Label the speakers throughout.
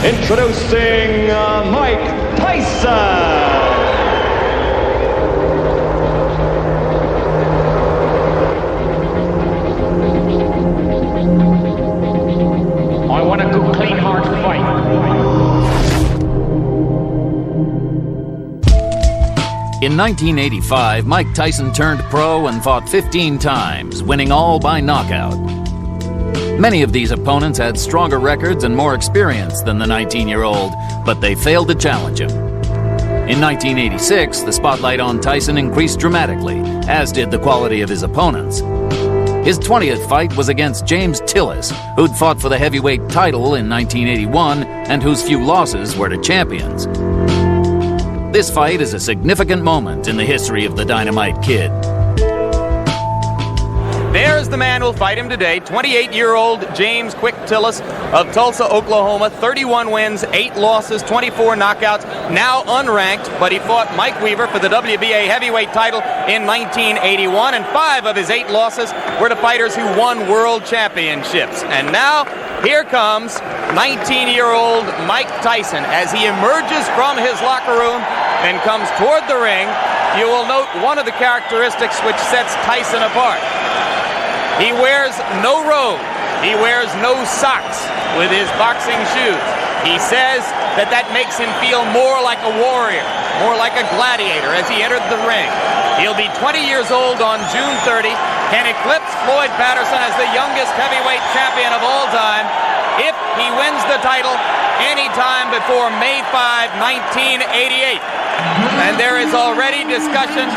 Speaker 1: Introducing Mike Tyson. I want a good, clean, hard fight.
Speaker 2: In 1985, Mike Tyson turned pro and fought 15 times, winning all by knockout. Many of these opponents had stronger records and more experience than the 19-year-old, but they failed to challenge him. In 1986, the spotlight on Tyson increased dramatically, as did the quality of his opponents. His 20th fight was against James Tillis, who'd fought for the heavyweight title in 1981 and whose few losses were to champions. This fight is a significant moment in the history of the Dynamite Kid.
Speaker 3: There's the man who'll fight him today, 28-year-old James Quick Tillis of Tulsa, Oklahoma, 31 wins, 8 losses, 24 knockouts, now unranked, but he fought Mike Weaver for the WBA heavyweight title in 1981, and 5 of his 8 losses were to fighters who won world championships. And now, here comes 19-year-old Mike Tyson as he emerges from his locker room and comes toward the ring. You will note one of the characteristics which sets Tyson apart. He wears no robe. He wears no socks with his boxing shoes. He says that that makes him feel more like a warrior, more like a gladiator as he entered the ring. He'll be 20 years old on June 30, can eclipse Floyd Patterson as the youngest heavyweight champion of all time if he wins the title anytime before May 5, 1988. And there is already discussion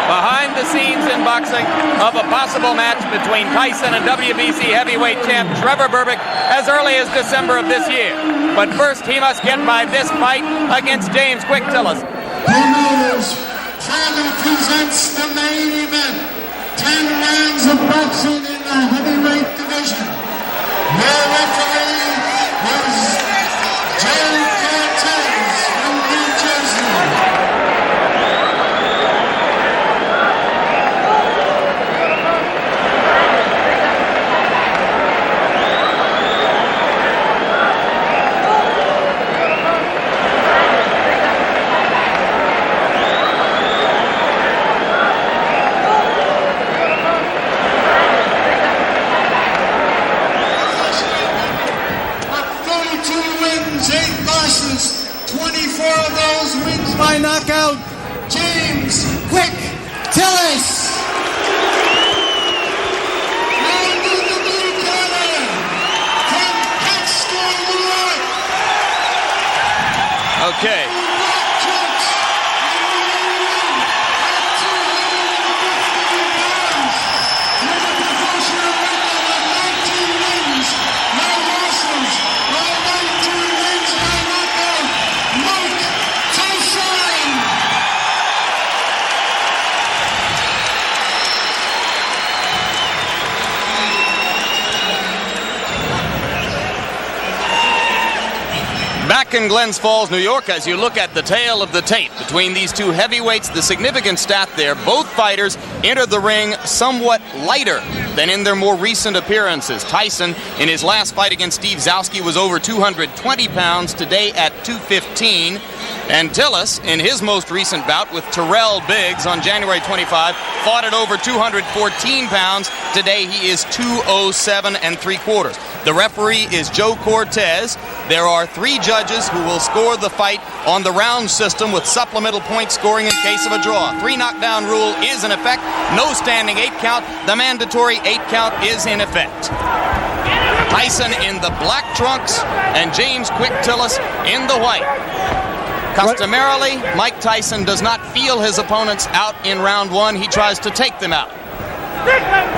Speaker 3: behind the scenes in boxing of a possible match between Tyson and WBC heavyweight champ Trevor Berbick as early as December of this year. But first, he must get by this fight against James Quick Tillis.
Speaker 4: Promoters proudly presents the main event. 10 rounds of boxing in the heavyweight division. Your referee is Joe Cortez from New Jersey. By knockout, James Quick Tillis. And in the blue corner, from Pittsburgh, New York.
Speaker 3: Okay. Back in Glens Falls, New York, as you look at the tale of the tape between these two heavyweights, the significant stat there, both fighters entered the ring somewhat lighter than in their more recent appearances. Tyson, in his last fight against Steve Zowski, was over 220 pounds, today at 215. And Tillis, in his most recent bout with Terrell Biggs on January 25, fought at over 214 pounds. Today he is 207 3/4. The referee is Joe Cortez. There are 3 judges who will score the fight on the round system with supplemental point scoring in case of a draw. 3 knockdown rule is in effect. No standing 8 count. The mandatory 8 count is in effect. Tyson in the black trunks and James Quick Tillis in the white. Customarily, Mike Tyson does not feel his opponents out in round 1. He tries to take them out.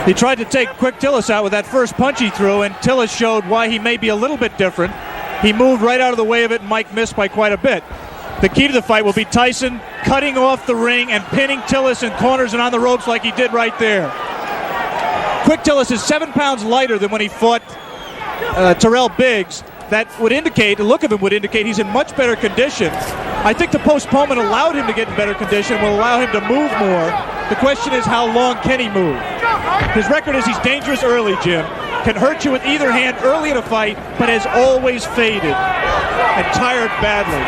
Speaker 5: He tried to take Quick Tillis out with that first punch he threw, and Tillis showed why he may be a little bit different. He moved right out of the way of it, and Mike missed by quite a bit. The key to the fight will be Tyson cutting off the ring and pinning Tillis in corners and on the ropes like he did right there. Quick Tillis is 7 pounds lighter than when he fought Terrell Biggs. That would indicate, the look of him would indicate he's in much better condition. I think the postponement allowed him to get in better condition, will allow him to move more. The question is, how long can he move? His record is he's dangerous early, Jim. can hurt you with either hand early in a fight, but has always faded and tired badly.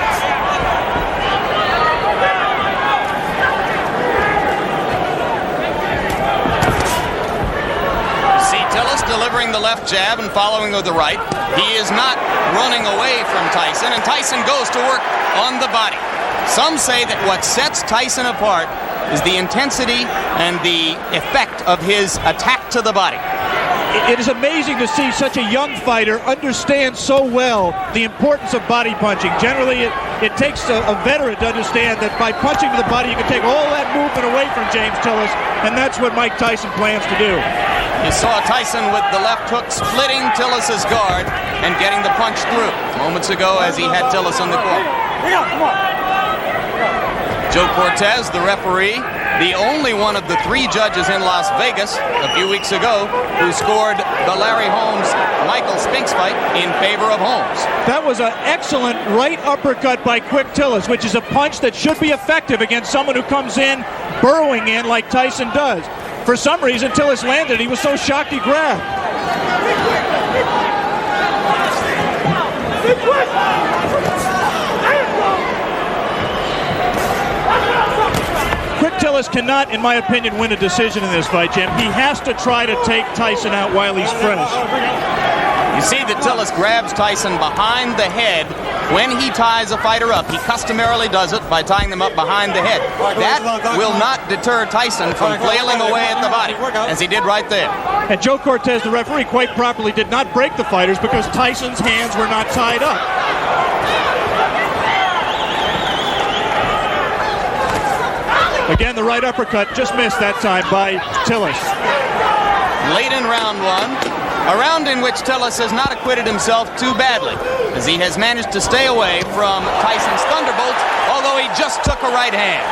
Speaker 3: Delivering the left jab and following with the right. He is not running away from Tyson, and Tyson goes to work on the body. Some say that what sets Tyson apart is the intensity and the effect of his attack to the body.
Speaker 5: It is amazing to see such a young fighter understand so well the importance of body punching. Generally, it takes a veteran to understand that by punching to the body, you can take all that movement away from James Tillis, and that's what Mike Tyson plans to do.
Speaker 3: You saw Tyson with the left hook splitting Tillis's guard and getting the punch through moments ago as he had Tillis in the corner. Joe Cortez, the referee, the only one of the 3 judges in Las Vegas a few weeks ago who scored the Larry Holmes-Michael Spinks fight in favor of Holmes.
Speaker 5: That was an excellent right uppercut by Quick Tillis, which is a punch that should be effective against someone who comes in, burrowing in like Tyson does. For some reason, Tillis landed. He was so shocked he grabbed. Quick Tillis cannot, in my opinion, win a decision in this fight, Jim. He has to try to take Tyson out while he's fresh.
Speaker 3: You see that Tillis grabs Tyson behind the head when he ties a fighter up. He customarily does it by tying them up behind the head. That will not deter Tyson from flailing away at the body, as he did right there.
Speaker 5: And Joe Cortez, the referee, quite properly did not break the fighters because Tyson's hands were not tied up. Again, the right uppercut just missed that time by Tillis.
Speaker 3: Late in round 1. A round in which Tillis has not acquitted himself too badly, as he has managed to stay away from Tyson's thunderbolts, although he just took a right hand.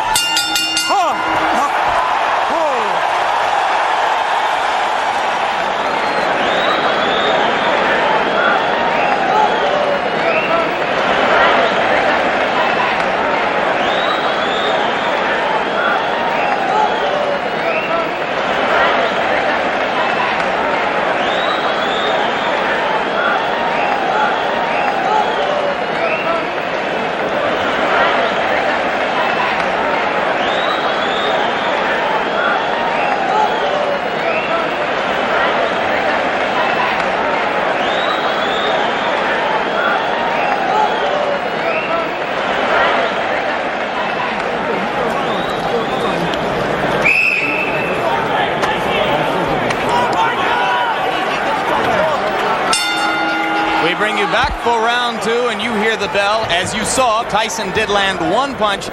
Speaker 3: For round 2, and you hear the bell. As you saw, Tyson did land 1 punch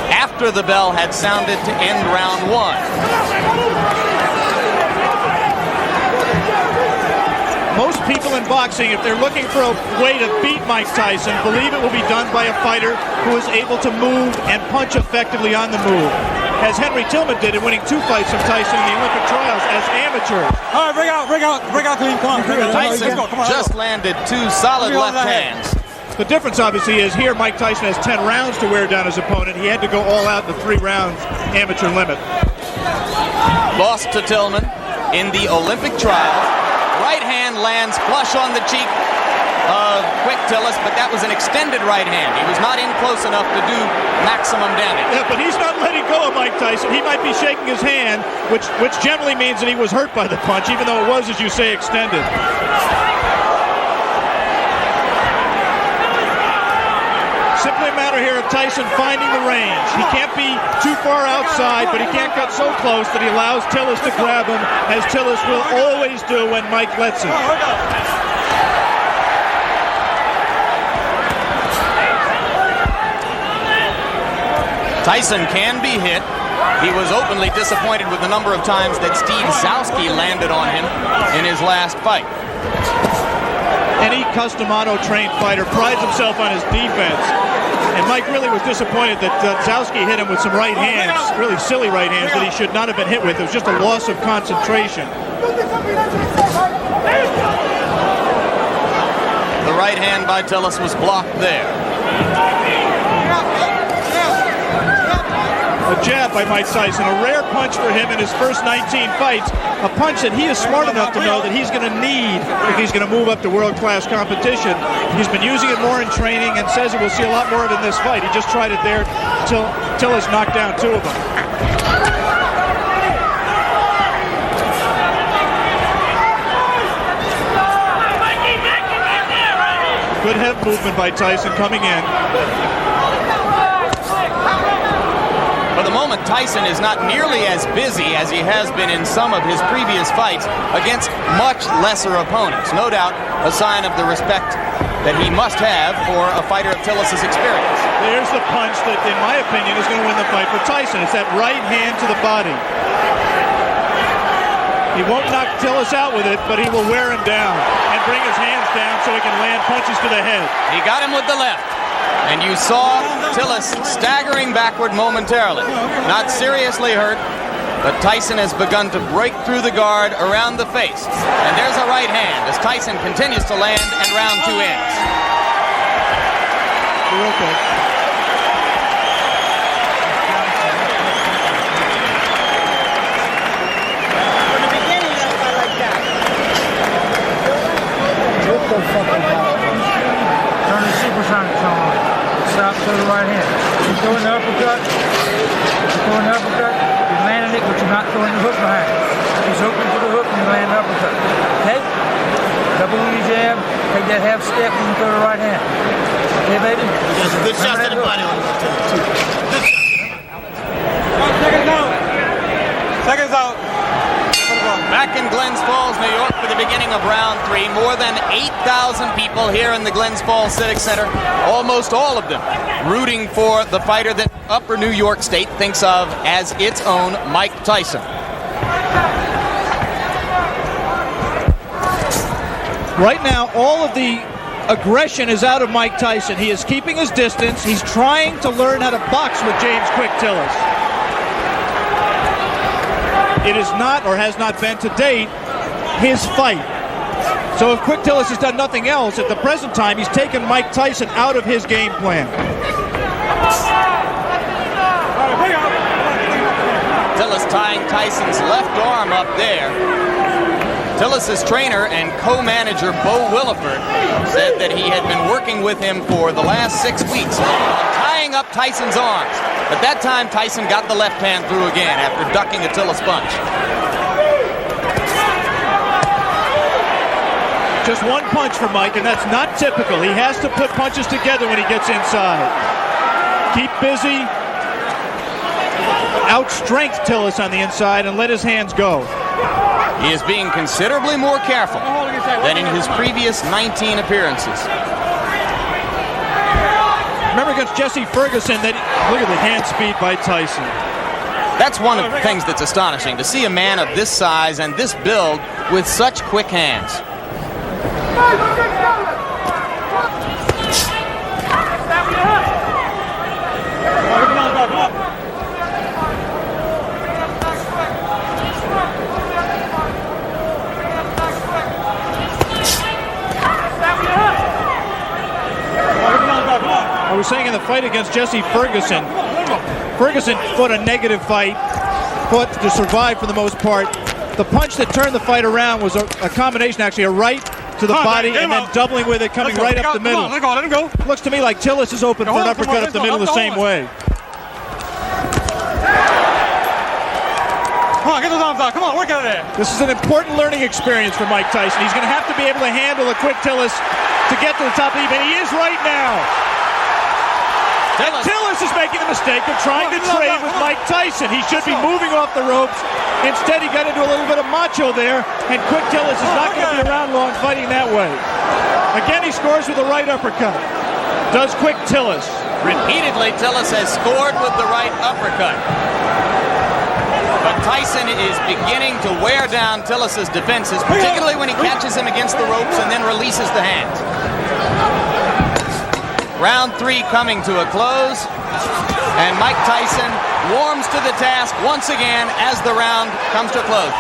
Speaker 3: after the bell had sounded to end round 1.
Speaker 5: Most people in boxing, if they're looking for a way to beat Mike Tyson, believe it will be done by a fighter who is able to move and punch effectively on the move, as Henry Tillman did in winning 2 fights from Tyson in the Olympic trials as amateurs.
Speaker 6: All right, bring out clean. Come on.
Speaker 3: Tyson just landed 2 solid left hands.
Speaker 5: The difference, obviously, is here Mike Tyson has 10 rounds to wear down his opponent. He had to go all out in the 3 rounds amateur limit.
Speaker 3: Lost to Tillman in the Olympic trials. Right hand lands flush on the cheek of Quick Tillis, but that was an extended right hand. He was not in close enough to do maximum damage.
Speaker 5: Yeah, but he's not letting go of Mike Tyson. He might be shaking his hand, which generally means that he was hurt by the punch, even though it was, as you say, extended. Simply a matter here of Tyson finding the range. He can't be too far outside, but he can't get so close that he allows Tillis to grab him, as Tillis will always do when Mike lets him.
Speaker 3: Tyson can be hit. He was openly disappointed with the number of times that Steve Zowski landed on him in his last fight.
Speaker 5: Any custom auto-trained fighter prides himself on his defense. And Mike really was disappointed that Zowski hit him with some right hands, really silly right hands that he should not have been hit with. It was just a loss of concentration.
Speaker 3: The right hand by Tillis was blocked there.
Speaker 5: jab by Mike Tyson, a rare punch for him in his first 19 fights, a punch that he is smart enough to know that he's going to need if he's going to move up to world-class competition. He's been using it more in training and says that we'll see a lot more of it in this fight. He just tried it there till Tillis knocked down 2 of them. Good head movement by Tyson coming in.
Speaker 3: For the moment, Tyson is not nearly as busy as he has been in some of his previous fights against much lesser opponents. No doubt a sign of the respect that he must have for a fighter of Tillis' experience.
Speaker 5: There's the punch that, in my opinion, is going to win the fight for Tyson. It's that right hand to the body. He won't knock Tillis out with it, but he will wear him down and bring his hands down so he can land punches to the head.
Speaker 3: He got him with the left. And you saw Tillis staggering backward momentarily. Not seriously hurt, but Tyson has begun to break through the guard around the face. And there's a right hand as Tyson continues to land and round 2 ends.
Speaker 5: Real quick.
Speaker 7: From the beginning, that's not like that.
Speaker 8: Turn the supersonics on. Stop to the right hand. You're throwing the uppercut. You're throwing the uppercut. You're landing it, but you're not throwing the hook behind it. He's hooking for the hook and you land the uppercut. Okay? Double with your jab. Take that half step and you throw the right hand. Okay, baby?
Speaker 7: There's a good shot to the body on it.
Speaker 6: Seconds out. Seconds out.
Speaker 3: Back in Glens Falls, New York for the beginning of round 3. More than 8,000 people here in the Glens Falls Civic Center. Almost all of them rooting for the fighter that Upper New York State thinks of as its own Mike Tyson.
Speaker 5: Right now, all of the aggression is out of Mike Tyson. He is keeping his distance. He's trying to learn how to box with James Quick Tillis. It is not, or has not been to date, his fight. So if Quick Tillis has done nothing else, at the present time, he's taken Mike Tyson out of his game plan.
Speaker 3: Tillis tying Tyson's left arm up there. Tillis' trainer and co-manager Bo Williford said that he had been working with him for the last 6 weeks on tying up Tyson's arms. But that time, Tyson got the left hand through again after ducking a Tillis punch.
Speaker 5: Just one punch for Mike, and that's not typical. He has to put punches together when he gets inside. Keep busy. Outstrength Tillis on the inside and let his hands go.
Speaker 3: He is being considerably more careful than in his previous 19 appearances.
Speaker 5: Remember against Jesse Ferguson, that look at the hand speed by Tyson.
Speaker 3: That's one of the things that's astonishing, to see a man of this size and this build with such quick hands.
Speaker 5: I was saying in the fight against Jesse Ferguson, Ferguson fought a negative fight, fought to survive for the most part. The punch that turned the fight around was a combination, actually, a right to the body and then doubling with it, coming right up the middle.
Speaker 6: Let him go.
Speaker 5: Looks to me like Tillis is open for an uppercut up the middle the same way.
Speaker 6: Come on, get those arms out. Come on, work out of there.
Speaker 5: This is an important learning experience for Mike Tyson. He's going to have to be able to handle a Quick Tillis to get to the top of the event. He is right now. And Tillis is making the mistake of trying to trade with Mike Tyson. He should be moving off the ropes. Instead, he got into a little bit of macho there, and Quick Tillis is not going to be around long fighting that way. Again, he scores with a right uppercut. Does Quick Tillis.
Speaker 3: Repeatedly, Tillis has scored with the right uppercut. But Tyson is beginning to wear down Tillis' defenses, particularly when he catches him against the ropes and then releases the hands. Round 3 coming to a close, and Mike Tyson warms to the task once again as the round comes to a close.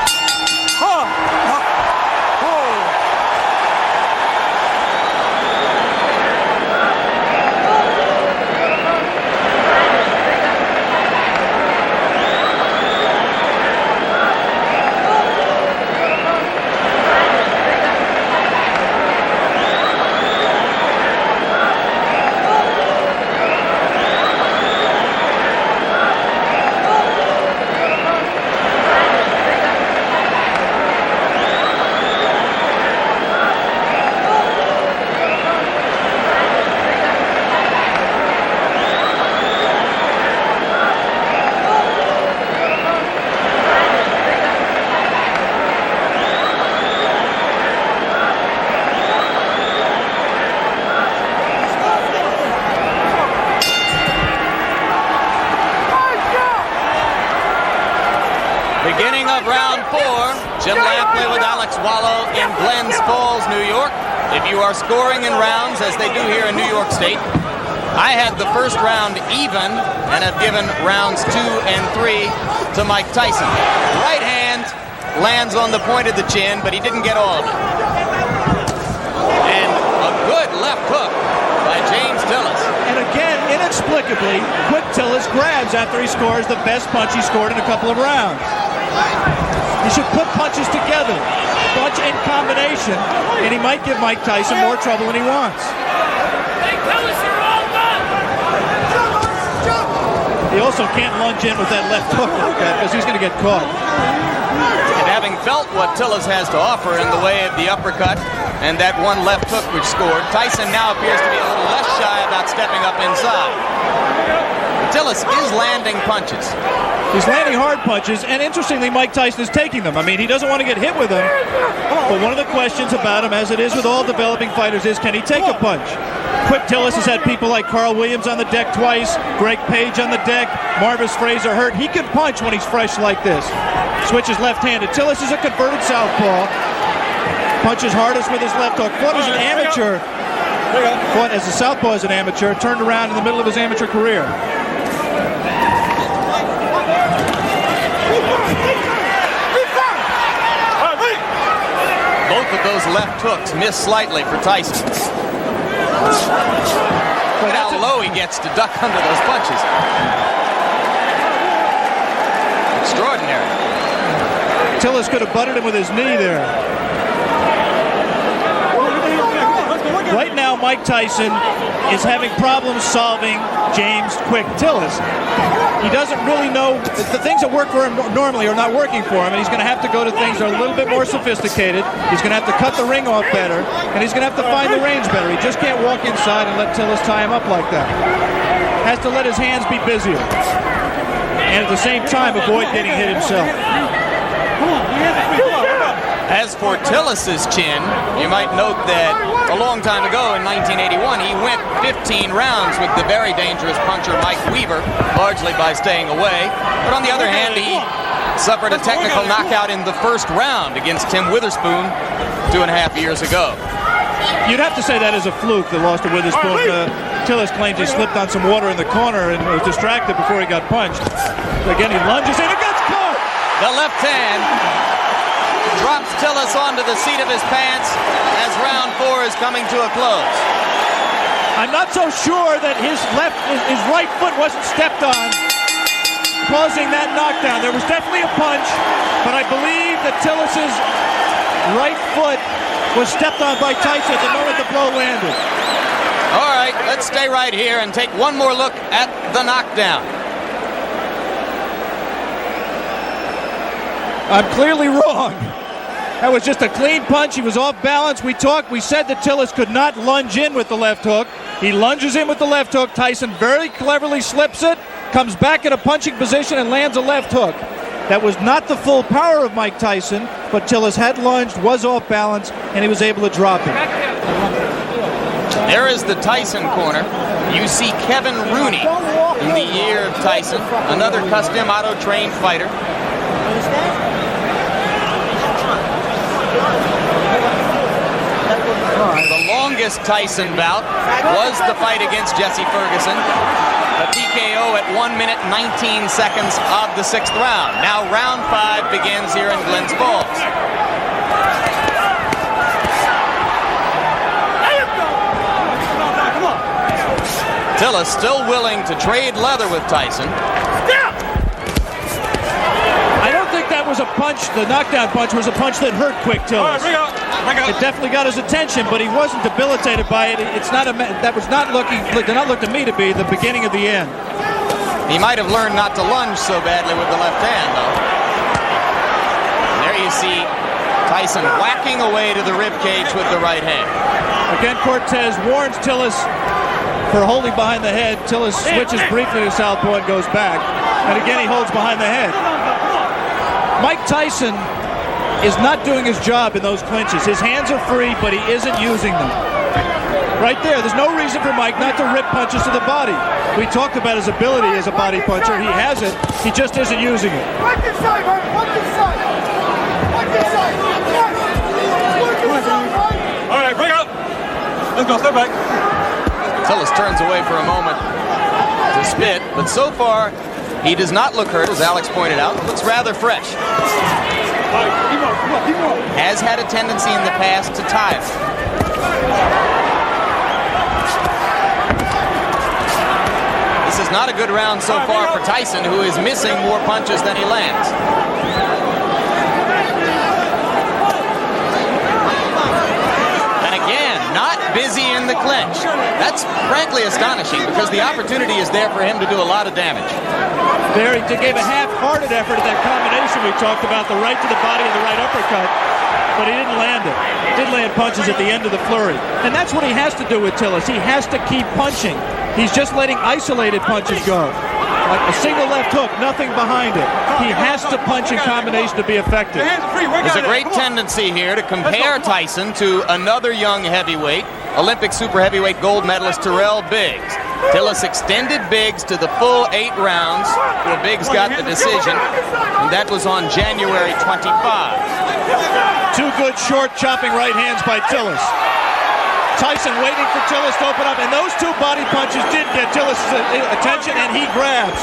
Speaker 3: Beginning of round 4, Jim Lampley with Alex Wallow in Glens Falls, New York. If you are scoring in rounds, as they do here in New York State, I had the first round even and have given rounds 2 and 3 to Mike Tyson. Right hand lands on the point of the chin, but he didn't get all of it. And a good left hook by James Tillis.
Speaker 5: And again, inexplicably, Quick Tillis grabs after he scores the best punch he scored in a couple of rounds. You should put punches together, punch in combination, and he might give Mike Tyson more trouble than he wants. He also can't lunge in with that left hook like that because he's going to get caught.
Speaker 3: And having felt what Tillis has to offer in the way of the uppercut and that one left hook which scored, Tyson now appears to be a little less shy about stepping up inside. Tillis is landing punches.
Speaker 5: He's landing hard punches, and interestingly, Mike Tyson is taking them. I mean, he doesn't want to get hit with them, but one of the questions about him, as it is with all developing fighters, is can he take a punch? Quick Tillis has had people like Carl Williams on the deck twice, Greg Page on the deck, Marvis Fraser hurt. He can punch when he's fresh like this. Switches left-handed. Tillis is a converted southpaw. Punches hardest with his left hook. Fought as an amateur. Fought as a southpaw as an amateur. Turned around in the middle of his amateur career.
Speaker 3: Both of those left hooks miss slightly for Tyson. Look how low he gets to duck under those punches. Extraordinary.
Speaker 5: Tillis could have butted him with his knee there. Right now, Mike Tyson is having problems solving James Quick Tillis. He doesn't really know, the things that work for him normally are not working for him, and he's going to have to go to things that are a little bit more sophisticated. He's going to have to cut the ring off better, and he's going to have to find the range better. He just can't walk inside and let Tillis tie him up like that. Has to let his hands be busier, and at the same time avoid getting hit himself.
Speaker 3: As for Tillis's chin, you might note that a long time ago in 1981, he went 15 rounds with the very dangerous puncher Mike Weaver, largely by staying away. But on the other hand, he suffered a technical knockout in the first round against Tim Witherspoon 2.5 years ago.
Speaker 5: You'd have to say that is a fluke, the loss to Witherspoon. Tillis claims he slipped on some water in the corner and was distracted before he got punched. Again, he lunges in and gets caught!
Speaker 3: The left hand drops Tillis onto the seat of his pants as round 4 is coming to a close.
Speaker 5: I'm not so sure that his right foot wasn't stepped on, causing that knockdown. There was definitely a punch, but I believe that Tillis's right foot was stepped on by Tyson at the moment the blow landed.
Speaker 3: All right, let's stay right here and take one more look at the knockdown.
Speaker 5: I'm clearly wrong. That was just a clean punch. He was off balance. We said that Tillis could not lunge in with the left hook. He lunges in with the left hook. Tyson very cleverly slips it, comes back in a punching position and lands a left hook. That was not the full power of Mike Tyson, but Tillis had lunged, was off balance, and he was able to drop it.
Speaker 3: There is the Tyson corner. You see Kevin Rooney in the year of Tyson, another custom auto-trained fighter. The longest Tyson bout was the fight against Jesse Ferguson. A TKO at 1 minute 19 seconds of the 6th round. Now round 5 begins here in Glens Falls. Tillis still willing to trade leather with Tyson.
Speaker 5: I don't think that was a punch. The knockdown punch was a punch that hurt Quick Tillis. It definitely got his attention, but he wasn't debilitated by it. It's not that was not looking. Did not look to me to be the beginning of the end.
Speaker 3: He might have learned not to lunge so badly with the left hand, though. And there you see Tyson whacking away to the rib cage with the right hand.
Speaker 5: Again, Cortez warns Tillis for holding behind the head. Tillis switches briefly to southpaw and goes back. And again, he holds behind the head. Mike Tyson is not doing his job in those clinches. His hands are free, but he isn't using them. Right there's no reason for Mike not to rip punches to the body. We talked about his ability as a body puncher. He has it. He just isn't using it.
Speaker 4: Watch this side, man. Watch this side. Watch this side. Watch this side, right?
Speaker 6: All right, break up. Let's go, step back.
Speaker 3: Tillis turns away for a moment to spit, but so far he does not look hurt, as Alex pointed out. Looks rather fresh. Has had a tendency in the past to tire. This is not a good round so far for Tyson, who is missing more punches than he lands. And again, not busy in the clinch. That's frankly astonishing because the opportunity is there for him to do a lot of damage.
Speaker 5: There, he gave a half-hearted effort at that combination we talked about, the right to the body and the right uppercut, but he didn't land it. He did land punches at the end of the flurry. And that's what he has to do with Tillis. He has to keep punching. He's just letting isolated punches go. Like a single left hook, nothing behind it. He has to punch in combination to be effective.
Speaker 3: There's a great tendency here to compare Tyson to another young heavyweight, Olympic super heavyweight gold medalist Terrell Biggs. Tillis extended Biggs to the full 8 rounds where Biggs got the decision, and that was on January 25.
Speaker 5: 2 good short chopping right hands by Tillis. Tyson waiting for Tillis to open up, and those 2 body punches did get Tillis' attention, and he grabs.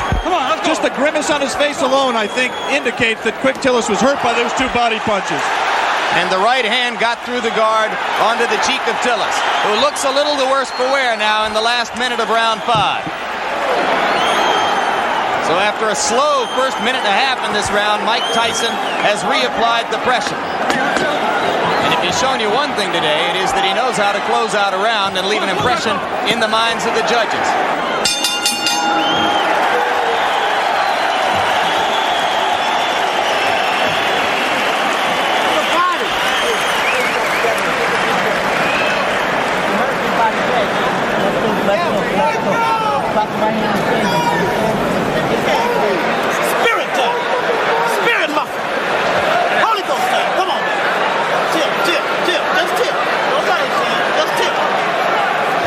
Speaker 5: Just the grimace on his face alone, I think, indicates that Quick Tillis was hurt by those 2 body punches.
Speaker 3: And the right hand got through the guard onto the cheek of Tillis, who looks a little the worse for wear now in the last minute of round 5. So after a slow first minute and a half in this round, Mike Tyson has reapplied the pressure. And if he's shown you one thing today, it is that he knows how to close out a round and leave an impression in the minds of the judges.
Speaker 7: Spirit time. Spirit muscle. Holy Ghost time. Come on, man. Tip. Just tip. Don't let it change. Just tip.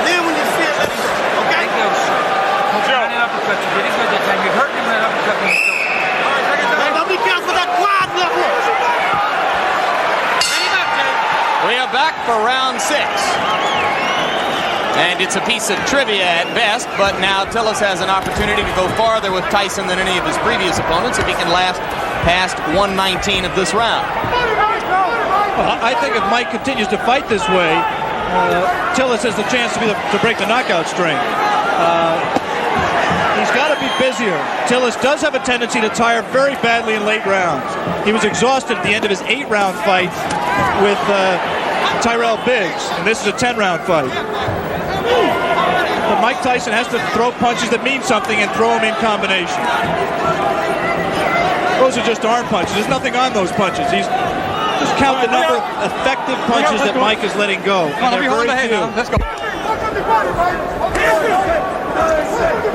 Speaker 7: Then when you see it, let it go. Okay?
Speaker 8: You hurt him with an uppercut.
Speaker 7: Man, don't be careful with that quad level.
Speaker 3: We are back for round 6. And it's a piece of trivia at best, but now Tillis has an opportunity to go farther with Tyson than any of his previous opponents if he can last past 119 of this round.
Speaker 5: Well, I think if Mike continues to fight this way, Tillis has the chance to break the knockout string. He's got to be busier. Tillis does have a tendency to tire very badly in late rounds. He was exhausted at the end of his 8-round fight with Terrell Biggs, and this is a 10-round fight. But Mike Tyson has to throw punches that mean something and throw them in combination. Those are just arm punches. There's nothing on those punches. He's just count the number of effective punches that Mike is letting go. And they're very few.
Speaker 6: Let's go.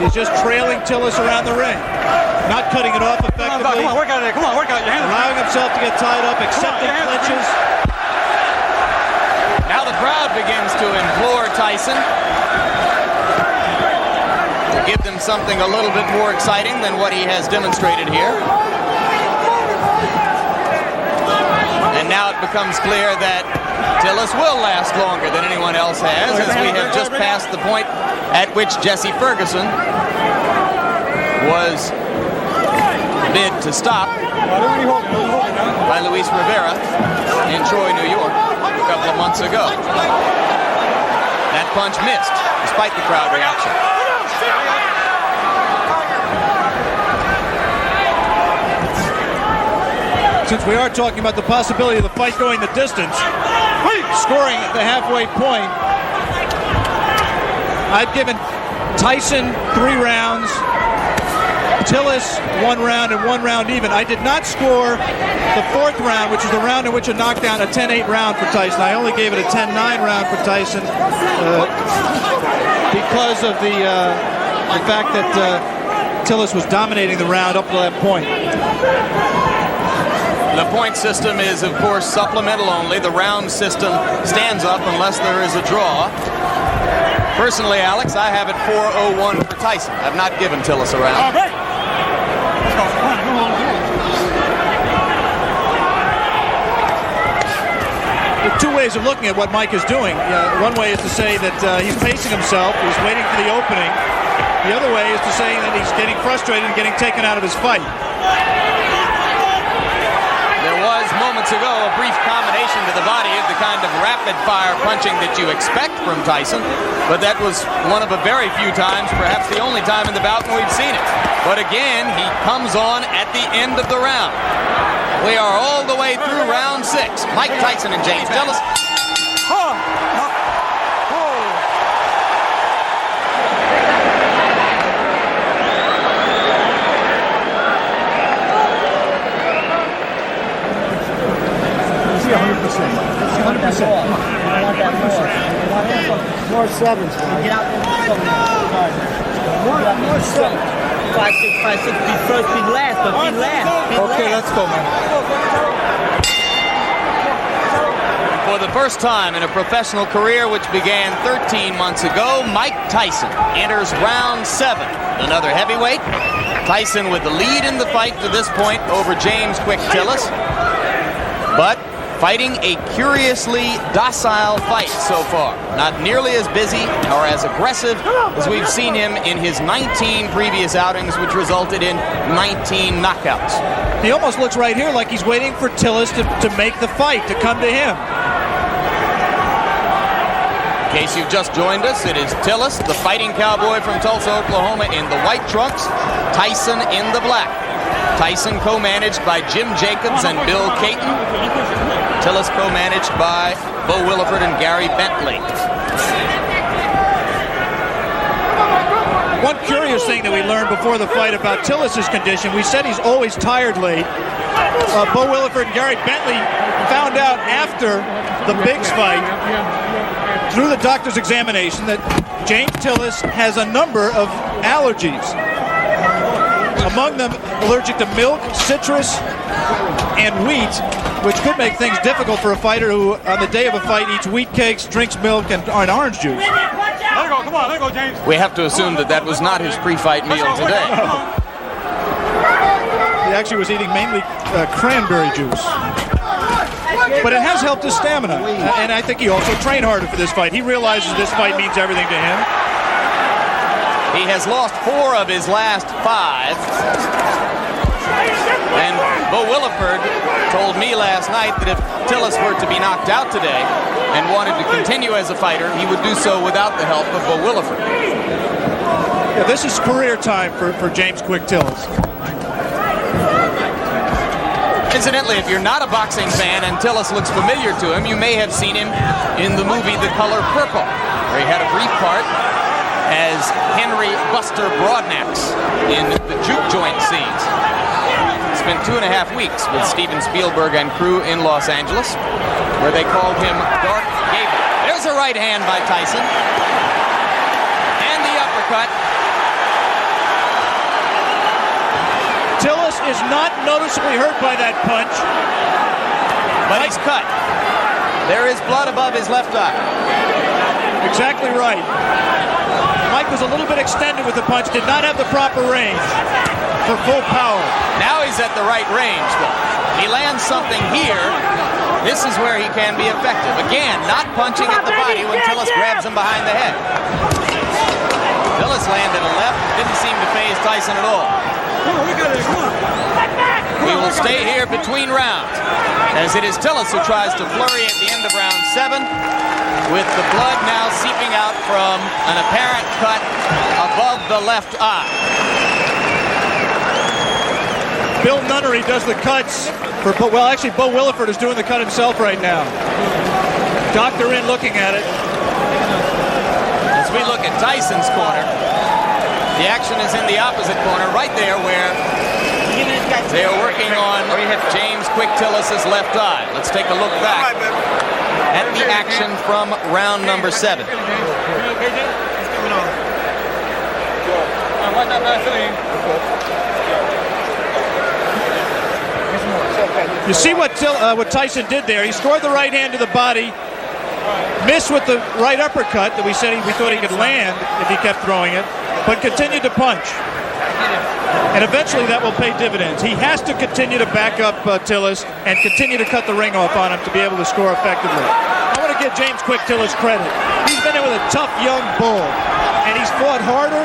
Speaker 5: He's just trailing Tillis around the ring, not cutting it off effectively.
Speaker 6: Come on, work out of there. Come on, work out. Your hands.
Speaker 5: Allowing himself to get tied up, accepting clinches.
Speaker 3: Now the crowd begins to implore Tyson to give them something a little bit more exciting than what he has demonstrated here. And now it becomes clear that Tillis will last longer than anyone else has, as we have just passed the point at which Jesse Ferguson was bid to stop by Luis Rivera in Troy, New York, a couple of months ago. That punch missed, despite the crowd reaction.
Speaker 5: Since we are talking about the possibility of the fight going the distance, scoring at the halfway point, I've given Tyson 3 rounds, Tillis 1 round, and 1 round even. I did not score the 4th round, which is the round in which a knockdown, a 10-8 round for Tyson. I only gave it a 10-9 round for Tyson because of the fact that Tillis was dominating the round up to that point.
Speaker 3: The point system is, of course, supplemental only. The round system stands up unless there is a draw. Personally, Alex, I have it 4:01 for Tyson. I've not given Tillis a round.
Speaker 6: All right. Let's go. Come on, come on.
Speaker 5: There are two ways of looking at what Mike is doing. One way is to say that he's pacing himself, he's waiting for the opening. The other way is to say that he's getting frustrated and getting taken out of his fight.
Speaker 3: There was moments ago a brief combination to the body of the kind of rapid-fire punching that you expect from Tyson, but that was one of a very few times, perhaps the only time in the bout when we've seen it. But again, he comes on at the end of the round. We are all the way through round 6. Mike Tyson and James Tillis.
Speaker 4: More sevens. Get out there. More sevens.
Speaker 7: 5, 6, 5, 6. Be first, be last, but be last.
Speaker 6: Okay, let's go, man.
Speaker 3: For the first time in a professional career which began 13 months ago, Mike Tyson enters round 7. Another heavyweight. Tyson with the lead in the fight to this point over James Quick Tillis. But fighting a curiously docile fight so far. Not nearly as busy or as aggressive as we've seen him in his 19 previous outings, which resulted in 19 knockouts.
Speaker 5: He almost looks right here like he's waiting for Tillis to make the fight, to come to him.
Speaker 3: In case you've just joined us, it is Tillis, the fighting cowboy from Tulsa, Oklahoma, in the white trunks, Tyson in the black. Tyson co-managed by Jim Jacobs and Bill Caton. Tillis co-managed by Bo Williford and Gary Bentley.
Speaker 5: One curious thing that we learned before the fight about Tillis' condition, we said he's always tired late. Bo Williford and Gary Bentley found out after the Biggs fight, through the doctor's examination, that James Tillis has a number of allergies. Among them, allergic to milk, citrus, and wheat, which could make things difficult for a fighter who, on the day of a fight, eats wheat cakes, drinks milk, and orange juice.
Speaker 6: Let it go, come on, let it go, James.
Speaker 3: We have to assume that that was not his pre-fight meal today.
Speaker 5: He actually was eating mainly cranberry juice. But it has helped his stamina, and I think he also trained harder for this fight. He realizes this fight means everything to him.
Speaker 3: He has lost 4 of his last 5. And Bo Williford told me last night that if Tillis were to be knocked out today and wanted to continue as a fighter, he would do so without the help of Bo Williford.
Speaker 5: Yeah, this is career time for James Quick Tillis.
Speaker 3: Incidentally, if you're not a boxing fan and Tillis looks familiar to him, you may have seen him in the movie The Color Purple, where he had a brief part as Henry Buster Broadnax in the juke joint scenes. Spent 2.5 weeks with Steven Spielberg and crew in Los Angeles, where they called him Dark Gable. There's a right hand by Tyson. And the uppercut.
Speaker 5: Tillis is not noticeably hurt by that punch.
Speaker 3: But he's cut. There is blood above his left eye.
Speaker 5: Exactly right. Mike was a little bit extended with the punch, did not have the proper range for full power.
Speaker 3: Now he's at the right range, though. He lands something here. This is where he can be effective. Again, not punching at the body when Tillis grabs him behind the head. Tillis landed a left, didn't seem to faze Tyson at all.
Speaker 6: Come on, we got it, come on.
Speaker 3: We will stay here between rounds, as it is Tillis who tries to flurry at the end of round 7, with the blood now seeping out from an apparent cut above the left eye.
Speaker 5: Bill Nunnery does the cuts for, well, actually Bo Williford is doing the cut himself right now. Doctor in looking at it.
Speaker 3: As we look at Tyson's corner, the action is in the opposite corner, right there where they are working on James Quick Tillis' left eye. Let's take a look back at the action from round number 7.
Speaker 5: You see what Tyson did there. He scored the right hand to the body, Missed with the right uppercut that we thought he could land if he kept throwing it, but continued to punch. And eventually that will pay dividends. He has to continue to back up Tillis and continue to cut the ring off on him to be able to score effectively. I want to give James Quick Tillis credit. He's been in with a tough young bull, and he's fought harder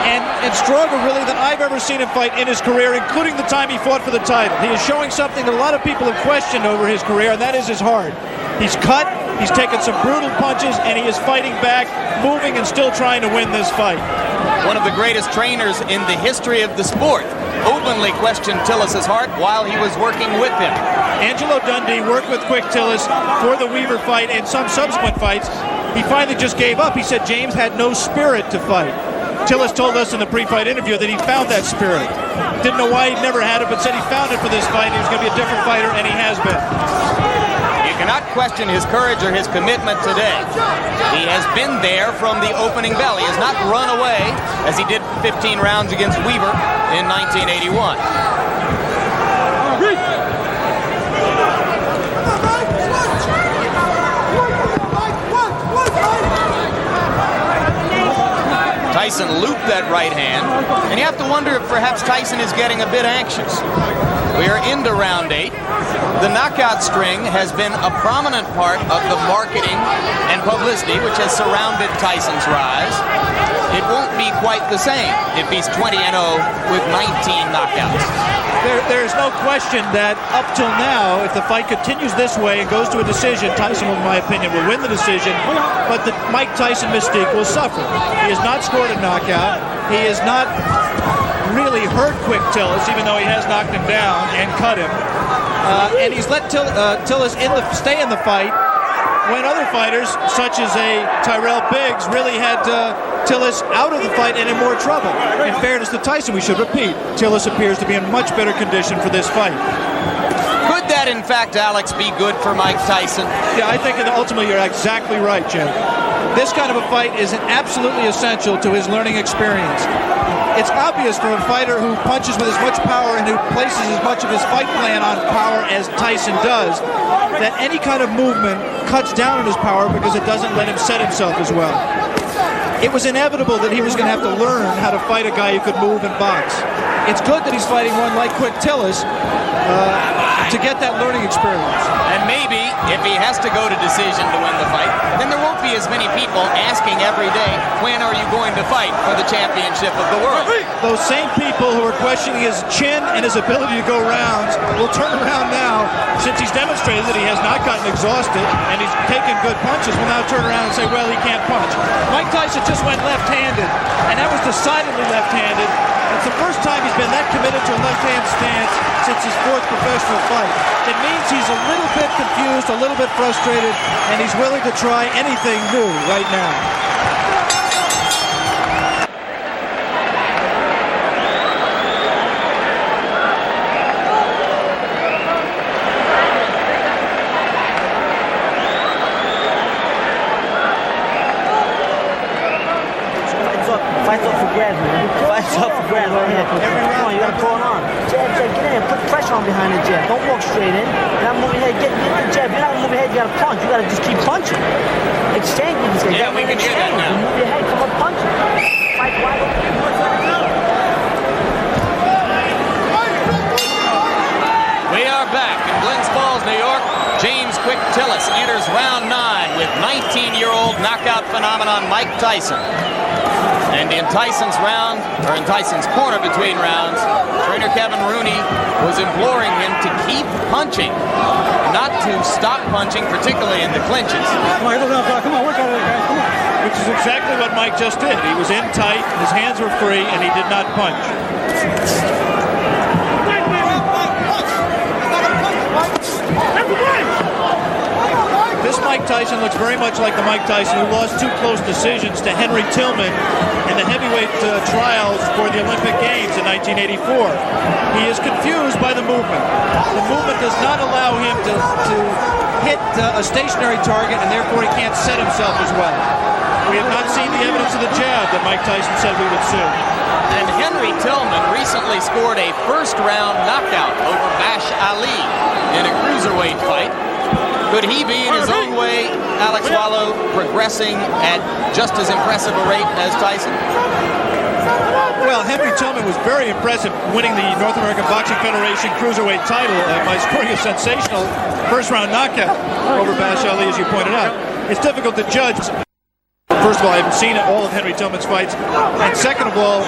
Speaker 5: and stronger really than I've ever seen him fight in his career, including the time he fought for the title. He is showing something that a lot of people have questioned over his career, and that is his heart. He's cut, he's taken some brutal punches, and he is fighting back, moving and still trying to win this fight.
Speaker 3: One of the greatest trainers in the history of the sport openly questioned Tillis's heart while he was working with him.
Speaker 5: Angelo Dundee worked with Quick Tillis for the Weaver fight and some subsequent fights. He finally just gave up. He said James had no spirit to fight. Tillis told us in the pre-fight interview that he found that spirit. Didn't know why he'd never had it, but said he found it for this fight. He was going to be a different fighter, and he has been.
Speaker 3: You cannot question his courage or his commitment today. He has been there from the opening bell. He has not run away as he did 15 rounds against Weaver in 1981. Tyson looped that right hand, and you have to wonder if perhaps Tyson is getting a bit anxious. We are into round 8. The knockout string has been a prominent part of the marketing and publicity which has surrounded Tyson's rise. It won't be quite the same if he's 20-0 with 19 knockouts.
Speaker 5: There's no question that up till now, if the fight continues this way and goes to a decision, Tyson, in my opinion, will win the decision, but the Mike Tyson mystique will suffer. He has not scored a knockout. He has not really hurt Quick Tillis, even though he has knocked him down and cut him. And he's let Tillis stay in the fight when other fighters, such as a Tyrell Biggs, really had Tillis out of the fight and in more trouble. In fairness to Tyson, we should repeat, Tillis appears to be in much better condition for this fight.
Speaker 3: Could that, in fact, Alex, be good for Mike Tyson?
Speaker 5: Yeah, I think ultimately you're exactly right, Jim. This kind of a fight is absolutely essential to his learning experience. It's obvious for a fighter who punches with as much power and who places as much of his fight plan on power as Tyson does, that any kind of movement cuts down on his power because it doesn't let him set himself as well. It was inevitable that he was going to have to learn how to fight a guy who could move and box. It's good that he's fighting one like Quick Tillis to get that learning experience.
Speaker 3: And maybe if he has to go to decision to win the fight, then there won't be as many people asking every day, when are you going to fight for the championship of the world?
Speaker 5: Those same people who are questioning his chin and his ability to go rounds will turn around now, since he's demonstrated that he has not gotten exhausted and he's taken good punches, will now turn around and say, well, he can't punch. Mike Tyson just went left-handed, and that was decidedly left-handed. It's the first time he's been that committed to a left-hand stance since his 4th professional fight. It means he's a little bit confused, a little bit frustrated, and he's willing to try anything new right now.
Speaker 7: Fights up for grabs, man. Fights up for grabs right here. Come on, you gotta pull it on. Jab, get in. Put pressure on behind the jab. Don't walk straight in. You're not moving your head. Get the jab. You're not gonna move your head. You gotta punch. You gotta just keep punching. Exchange with this guy.
Speaker 3: Yeah, we can hear that now.
Speaker 7: You move your head. Come up punching. Fight wide open.
Speaker 3: We are back in Glens Falls, New York. James Quick Tillis enters round 9 with 19-year-old knockout phenomenon Mike Tyson. And in Tyson's round, or in Tyson's corner between rounds, trainer Kevin Rooney was imploring him to keep punching, not to stop punching, particularly in the clinches.
Speaker 6: Come on, work out of it, guys. Come on.
Speaker 5: Which is exactly what Mike just did. He was in tight, his hands were free, and he did not punch. This Mike Tyson looks very much like the Mike Tyson who lost 2 close decisions to Henry Tillman in the heavyweight trials for the Olympic Games in 1984. He is confused by the movement. The movement does not allow him to hit a stationary target, and therefore he can't set himself as well. We have not seen the evidence of the jab that Mike Tyson said we would see.
Speaker 3: And Henry Tillman recently scored a first-round knockout over Bash Ali in a cruiserweight fight. Could he be, in his own way, Alex Wallow, progressing at just as impressive a rate as Tyson?
Speaker 5: Well, Henry Tillman was very impressive winning the North American Boxing Federation Cruiserweight title by scoring a sensational first-round knockout over Bash Ali, as you pointed out. It's difficult to judge. First of all, I haven't seen all of Henry Tillman's fights. And second of all,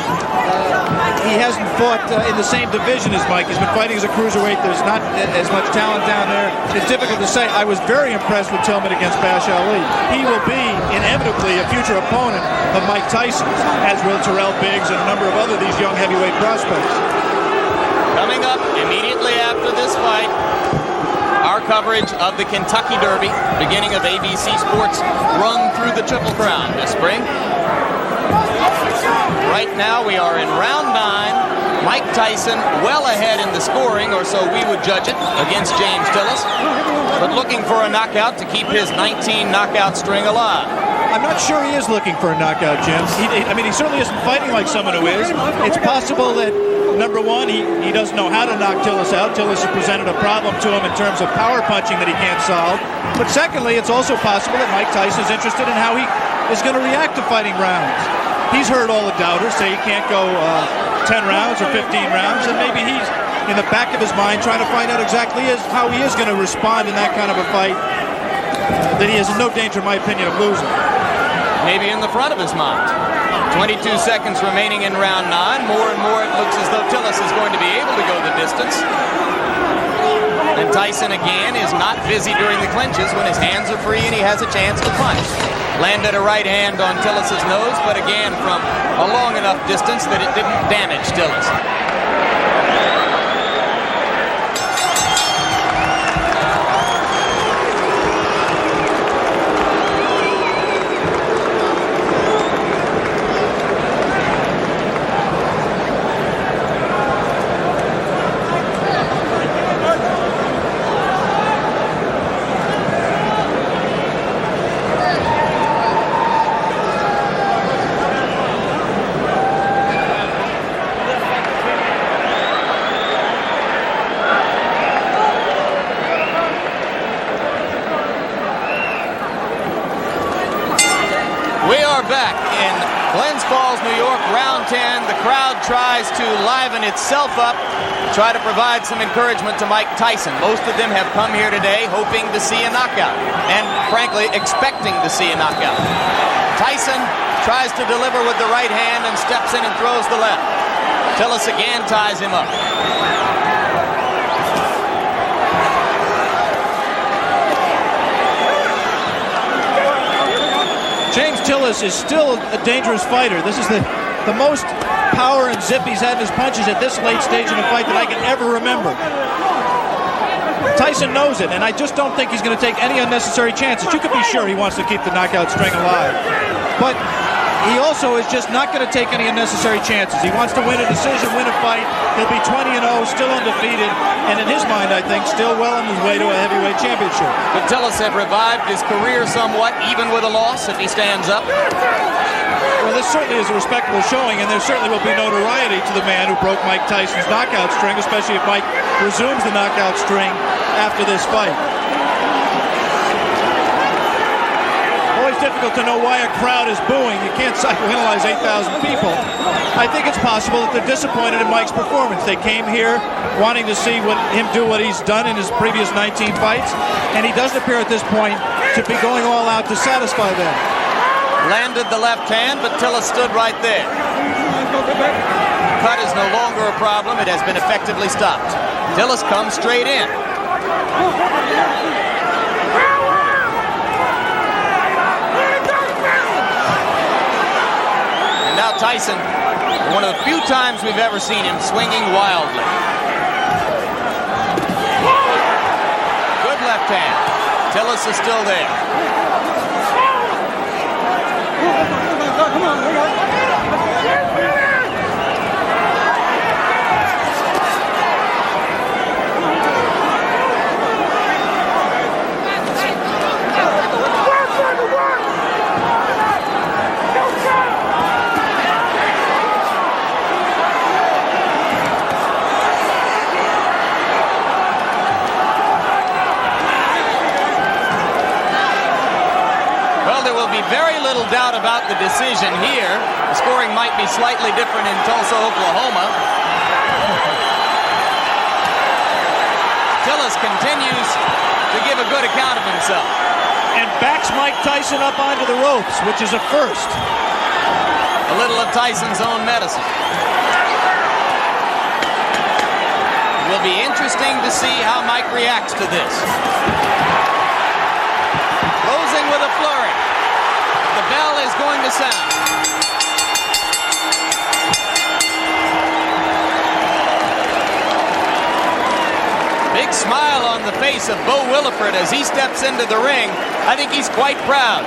Speaker 5: he hasn't fought in the same division as Mike. He's been fighting as a cruiserweight. There's not as much talent down there. It's difficult to say. I was very impressed with Tillman against Bash Ali. He will be inevitably a future opponent of Mike Tyson, as will Terrell Biggs and a number of other these young heavyweight prospects.
Speaker 3: Coming up immediately after this fight, our coverage of the Kentucky Derby, beginning of ABC Sports, run through the Triple Crown this spring. Right now we are in round 9. Mike Tyson well ahead in the scoring, or so we would judge it, against James Tillis, but looking for a knockout to keep his 19 knockout string alive.
Speaker 5: I'm not sure he is looking for a knockout, Jim. He certainly isn't fighting like someone who is. It's possible that, number one, he doesn't know how to knock Tillis out. Tillis has presented a problem to him in terms of power punching that he can't solve. But secondly, it's also possible that Mike Tyson is interested in how he is going to react to fighting rounds. He's heard all the doubters say he can't go 10 rounds or 15 rounds, and maybe he's in the back of his mind trying to find out exactly how he is going to respond in that kind of a fight that he is in no danger, in my opinion, of losing.
Speaker 3: Maybe in the front of his mind. 22 seconds remaining in round 9. More and more it looks as though Tillis is going to be able to go the distance. And Tyson again is not busy during the clinches when his hands are free and he has a chance to punch. Landed a right hand on Tillis' nose, but again from a long enough distance that it didn't damage Tillis. The crowd tries to liven itself up, try to provide some encouragement to Mike Tyson. Most of them have come here today hoping to see a knockout and, frankly, expecting to see a knockout. Tyson tries to deliver with the right hand and steps in and throws the left. Tillis again ties him up.
Speaker 5: James Tillis is still a dangerous fighter. This is the most power and zip he's had in his punches at this late stage in a fight that I can ever remember. Tyson knows it, and I just don't think he's going to take any unnecessary chances. You could be sure he wants to keep the knockout string alive. But he also is just not going to take any unnecessary chances. He wants to win a decision, win a fight. He'll be 20-0, still undefeated, and in his mind, I think, still well on his way to a heavyweight championship.
Speaker 3: Could Tillis have revived his career somewhat, even with a loss, if he stands up?
Speaker 5: Well, this certainly is a respectable showing, and there certainly will be notoriety to the man who broke Mike Tyson's knockout string, especially if Mike resumes the knockout string after this fight. Always difficult to know why a crowd is booing. You can't psychoanalyze 8,000 people. I think it's possible that they're disappointed in Mike's performance. They came here wanting to see him do what he's done in his previous 19 fights, and he doesn't appear at this point to be going all out to satisfy them.
Speaker 3: Landed the left hand, but Tillis stood right there. Cut is no longer a problem. It has been effectively stopped. Tillis comes straight in. And now Tyson, one of the few times we've ever seen him swinging wildly. Good left hand. Tillis is still there.
Speaker 4: Come on,
Speaker 3: the decision here. The scoring might be slightly different in Tulsa, Oklahoma. Tillis continues to give a good account of himself.
Speaker 5: And backs Mike Tyson up onto the ropes, which is a first.
Speaker 3: A little of Tyson's own medicine. It will be interesting to see how Mike reacts to this. Closing with a flurry. The bell is going to sound. Big smile on the face of Bo Williford as he steps into the ring. I think he's quite proud,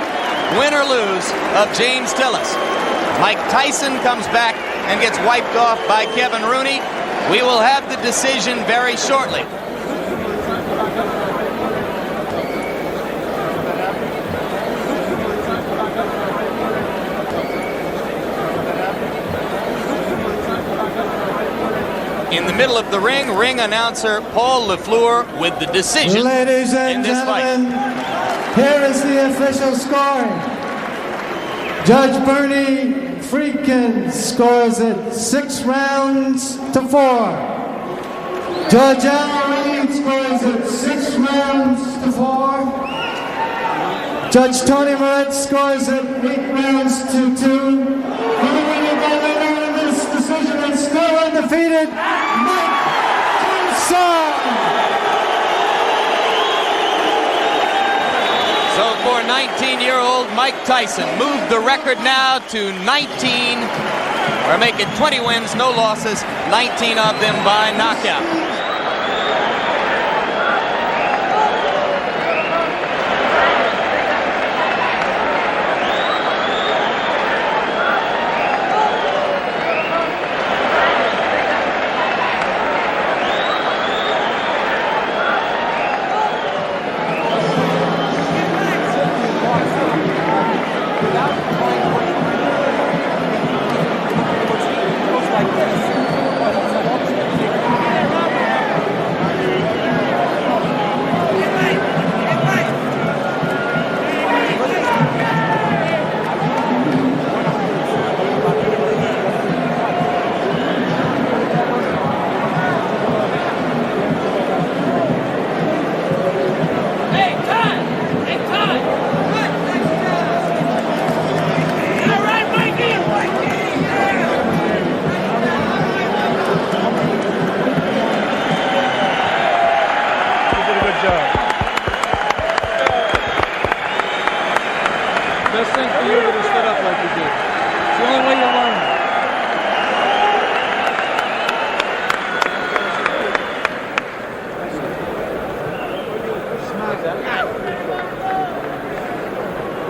Speaker 3: win or lose, of James Tillis. Mike Tyson comes back and gets wiped off by Kevin Rooney. We will have the decision very shortly. In the middle of the ring announcer Paul LaFleur with the decision.
Speaker 9: Ladies and gentlemen, here is the official score. Judge Bernie Friedkin scores it 6 rounds to 4. Judge Al Reed scores it 6 rounds to 4. Judge Tony Moretz scores it 8 rounds to 2. This decision is still undefeated. Mike Tyson.
Speaker 3: So for 19-year-old Mike Tyson, moved the record now to 19, or make it 20 wins, no losses, 19 of them by knockout.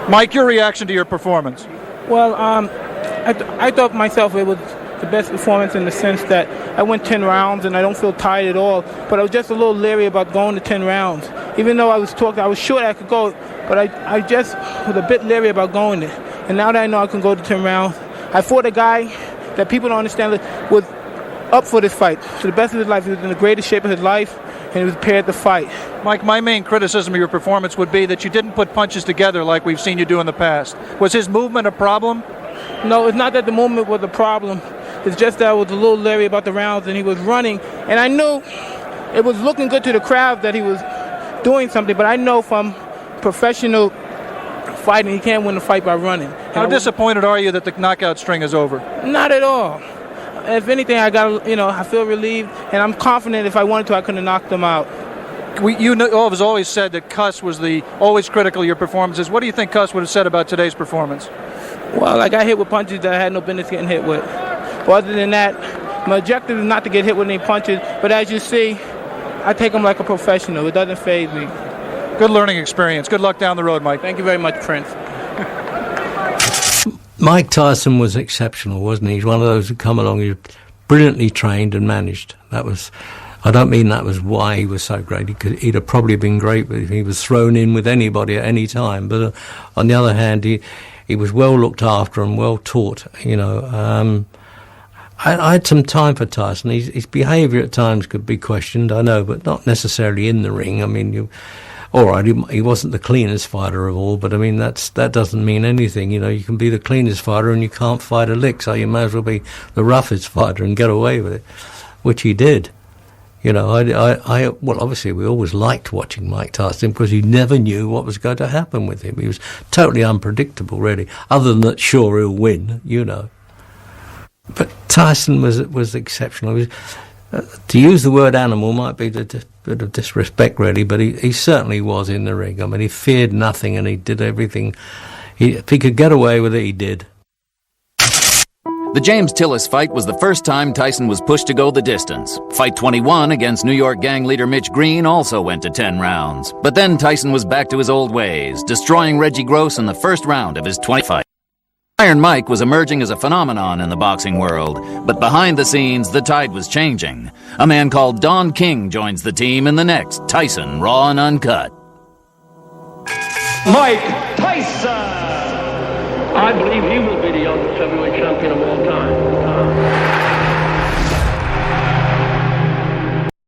Speaker 5: Mike, your reaction to your performance?
Speaker 8: Well, I thought myself it was the best performance in the sense that I went 10 rounds and I don't feel tired at all. But I was just a little leery about going to 10 rounds. Even though I was sure that I could go, but I just was a bit leery about going there. And now that I know I can go to 10 rounds, I fought a guy that people don't understand was up for this fight. To the best of his life, he was in the greatest shape of his life, and he was prepared to fight.
Speaker 5: Mike, my main criticism of your performance would be that you didn't put punches together like we've seen you do in the past. Was his movement a problem?
Speaker 8: No, it's not that the movement was a problem. It's just that I was a little leery about the rounds, and he was running. And I knew it was looking good to the crowd that he was doing something, but I know from professional fighting, he can't win a fight by running.
Speaker 5: How disappointed are you that the knockout string is over?
Speaker 8: Not at all. If anything, I feel relieved, and I'm confident if I wanted to, I could have knocked them out.
Speaker 5: You have always said that Cuss was always critical of your performances. What do you think Cuss would have said about today's performance?
Speaker 8: Well, I got hit with punches that I had no business getting hit with. But other than that, my objective is not to get hit with any punches, but as you see, I take them like a professional. It doesn't faze me.
Speaker 5: Good learning experience. Good luck down the road, Mike.
Speaker 8: Thank you very much, Prince.
Speaker 10: Mike Tyson was exceptional, wasn't he? He's one of those who come along, he's brilliantly trained and managed. I don't mean that was why he was so great. He'd have probably been great if he was thrown in with anybody at any time. But on the other hand, he was well looked after and well taught. I had some time for Tyson. His behaviour at times could be questioned, I know, but not necessarily in the ring. I mean, all right, he wasn't the cleanest fighter of all, but I mean, that doesn't mean anything. You know, you can be the cleanest fighter and you can't fight a lick, so you may as well be the roughest fighter and get away with it, which he did. You know, well, obviously we always liked watching Mike Tyson because you never knew what was going to happen with him. He was totally unpredictable, really, other than that, sure, he'll win, you know. But Tyson was exceptional. He was, to use the word animal might be a bit of disrespect, really, but he certainly was in the ring. I mean, he feared nothing and he did everything. If he could get away with it, he did.
Speaker 2: The James Tillis fight was the first time Tyson was pushed to go the distance. Fight 21 against New York gang leader Mitch Green also went to 10 rounds. But then Tyson was back to his old ways, destroying Reggie Gross in the first round of his 20 fight. Iron Mike was emerging as a phenomenon in the boxing world, but behind the scenes, the tide was changing. A man called Don King joins the team in the next Tyson Raw and Uncut.
Speaker 1: Mike Tyson! I believe he will be the youngest heavyweight